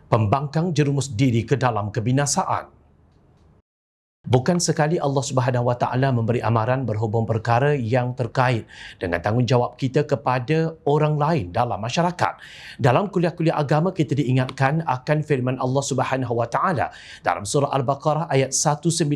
Pembangkang jerumus diri ke dalam kebinasaan. Bukan sekali Allah Subhanahu Wa Taala memberi amaran berhubung perkara yang terkait dengan tanggungjawab kita kepada orang lain dalam masyarakat. Dalam kuliah-kuliah agama kita diingatkan akan firman Allah Subhanahu Wa Taala dalam surah Al-Baqarah ayat 195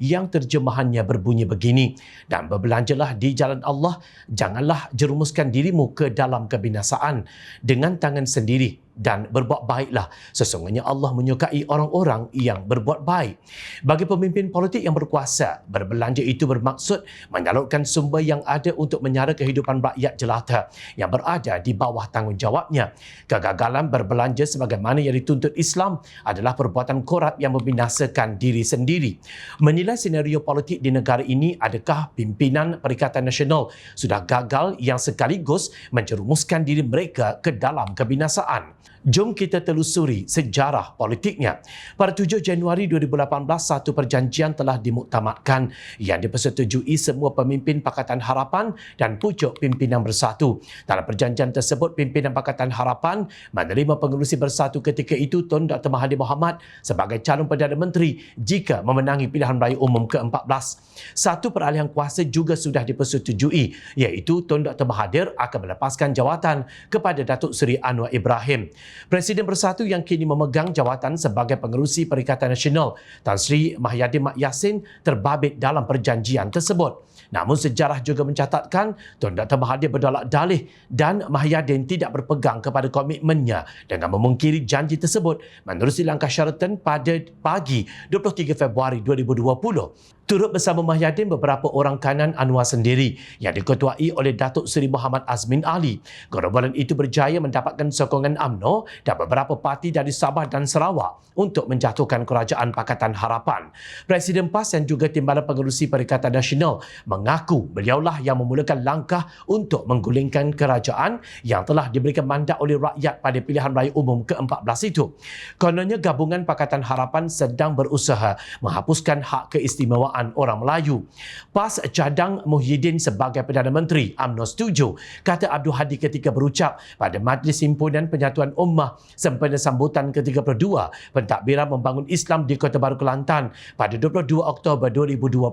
yang terjemahannya berbunyi begini, dan berbelanjalah di jalan Allah, janganlah jerumuskan dirimu ke dalam kebinasaan dengan tangan sendiri, dan berbuat baiklah, sesungguhnya Allah menyukai orang-orang yang berbuat baik. Bagi pemimpin politik yang berkuasa, berbelanja itu bermaksud menyalurkan sumber yang ada untuk menyara kehidupan rakyat jelata yang berada di bawah tanggungjawabnya. Kegagalan berbelanja sebagaimana yang dituntut Islam adalah perbuatan korup yang membinasakan diri sendiri. Menilai senario politik di negara ini, adakah pimpinan Perikatan Nasional sudah gagal yang sekaligus menjerumuskan diri mereka ke dalam kebinasaan? Jom kita telusuri sejarah politiknya. Pada 7 Januari 2018, satu perjanjian telah dimuktamadkan yang dipersetujui semua pemimpin Pakatan Harapan dan pucuk pimpinan bersatu. Dalam perjanjian tersebut, pimpinan Pakatan Harapan menerima pengerusi bersatu ketika itu Tun Dr. Mahathir Mohamad sebagai calon Perdana Menteri jika memenangi pilihan raya umum ke-14. Satu peralihan kuasa juga sudah dipersetujui, iaitu Tun Dr. Mahathir akan melepaskan jawatan kepada Datuk Seri Anwar Ibrahim. Presiden Bersatu yang kini memegang jawatan sebagai pengerusi Perikatan Nasional, Tan Sri Mahyadin Mat Yassin, terbabit dalam perjanjian tersebut. Namun sejarah juga mencatatkan Tun Dr. Mahathir bertolak dalih dan Mahyadin tidak berpegang kepada komitmennya dengan memungkiri janji tersebut menerusi langkah syaratan pada pagi 23 Februari 2020. Turut bersama Mahyadin beberapa orang kanan Anwar sendiri yang diketuai oleh Datuk Seri Muhammad Azmin Ali. Gerombolan itu berjaya mendapatkan sokongan UMNO dan beberapa parti dari Sabah dan Sarawak untuk menjatuhkan kerajaan Pakatan Harapan. Presiden PAS yang juga Timbalan Pengerusi Perikatan Nasional mengaku beliaulah yang memulakan langkah untuk menggulingkan kerajaan yang telah diberikan mandat oleh rakyat pada pilihan raya umum ke-14 itu. Kononnya gabungan Pakatan Harapan sedang berusaha menghapuskan hak keistimewaan orang Melayu. PAS cadang Muhyiddin sebagai Perdana Menteri, UMNO setuju, kata Abdul Hadi ketika berucap pada Majlis Himpunan Penyatuan Ummah sempena sambutan ke-32 pentadbiran membangun Islam di Kota Baru Kelantan pada 22 Oktober 2022.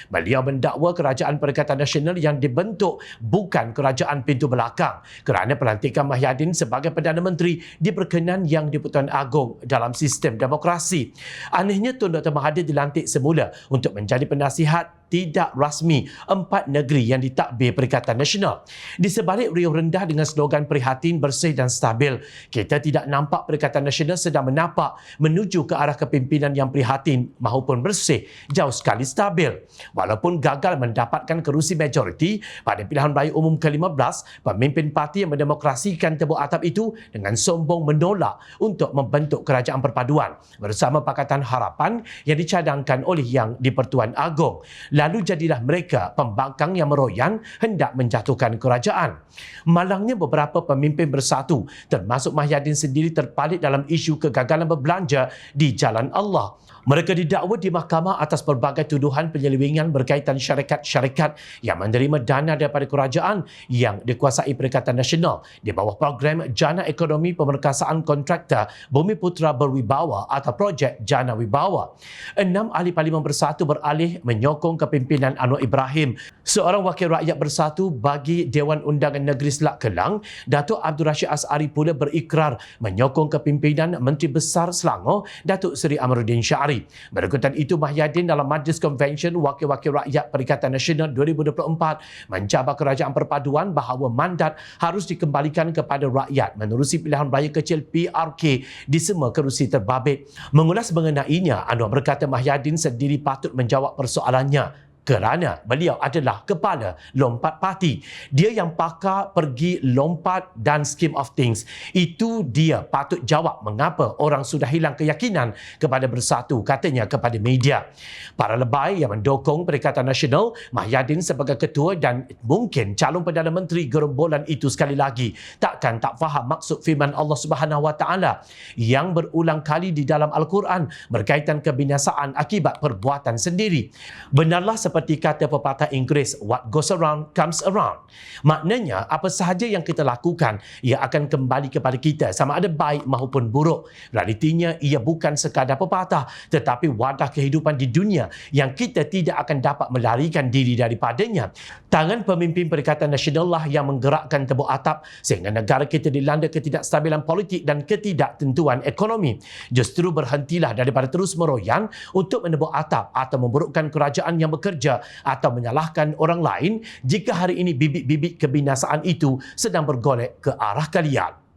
Beliau mendakwa kerajaan Perikatan Nasional yang dibentuk bukan kerajaan pintu belakang kerana pelantikan Mahyadin sebagai Perdana Menteri diperkenan Yang di-Pertuan Agong dalam sistem demokrasi. Anehnya Tun Dr. Mahathir dilantik semula untuk menjadi penasihat tidak rasmi 4 negeri yang ditakbir Perikatan Nasional. Di sebalik riuh rendah dengan slogan prihatin, bersih dan stabil, kita tidak nampak Perikatan Nasional sedang menapak menuju ke arah kepimpinan yang prihatin maupun bersih, jauh sekali stabil. Walaupun gagal mendapatkan kerusi majoriti pada pilihan raya umum ke-15, pemimpin parti yang mendemokrasikan tebuk atap itu dengan sombong menolak untuk membentuk kerajaan perpaduan bersama Pakatan Harapan yang dicadangkan oleh Yang di-Pertuan Agong. Lalu jadilah mereka pembangkang yang meroyan hendak menjatuhkan kerajaan. Malangnya beberapa pemimpin bersatu, termasuk Mahyadin sendiri, terpalit dalam isu kegagalan berbelanja di jalan Allah. Mereka didakwa di mahkamah atas pelbagai tuduhan penyelewengan berkaitan syarikat-syarikat yang menerima dana daripada kerajaan yang dikuasai Perikatan Nasional di bawah program Jana Ekonomi Pemerkasaan Kontraktor Bumiputra Berwibawa atau projek Jana Wibawa. 6 ahli Parlimen Bersatu beralih menyokong kepimpinan Anwar Ibrahim. Seorang wakil rakyat bersatu bagi Dewan Undangan Negeri Selak Kelang, Datuk Abdul Rashid As'ari pula berikrar menyokong kepimpinan Menteri Besar Selangor, Datuk Seri Amaruddin Syari. Berikutan itu, Mahyadin dalam Majlis Konvensyen Wakil-Wakil Rakyat Perikatan Nasional 2024 mencabar kerajaan perpaduan bahawa mandat harus dikembalikan kepada rakyat menerusi pilihan raya kecil PRK di semua kerusi terbabit. Mengulas mengenainya, Anwar berkata Mahyadin sendiri patut menjawab persoalannya kerana beliau adalah kepala lompat parti. Dia yang pakar pergi lompat dan scheme of things. Itu dia patut jawab mengapa orang sudah hilang keyakinan kepada Bersatu, katanya kepada media. Para lebay yang mendukung Perikatan Nasional, Mahyadin sebagai ketua dan mungkin calon Perdana Menteri gerombolan itu sekali lagi takkan tak faham maksud firman Allah Subhanahu Wa Taala yang berulang kali di dalam Al-Quran berkaitan kebinasaan akibat perbuatan sendiri. Benarlah seperti seperti kata pepatah Inggeris, what goes around comes around. Maknanya, apa sahaja yang kita lakukan, ia akan kembali kepada kita sama ada baik maupun buruk. Realitinya, ia bukan sekadar pepatah, tetapi wadah kehidupan di dunia yang kita tidak akan dapat melarikan diri daripadanya. Tangan pemimpin Perikatan Nasional lah yang menggerakkan tebuk atap sehingga negara kita dilanda ketidakstabilan politik dan ketidaktentuan ekonomi. Justru berhentilah daripada terus meroyan untuk menebuk atap atau memburukkan kerajaan yang bekerja atau menyalahkan orang lain jika hari ini bibit-bibit kebinasaan itu sedang bergolek ke arah kalian.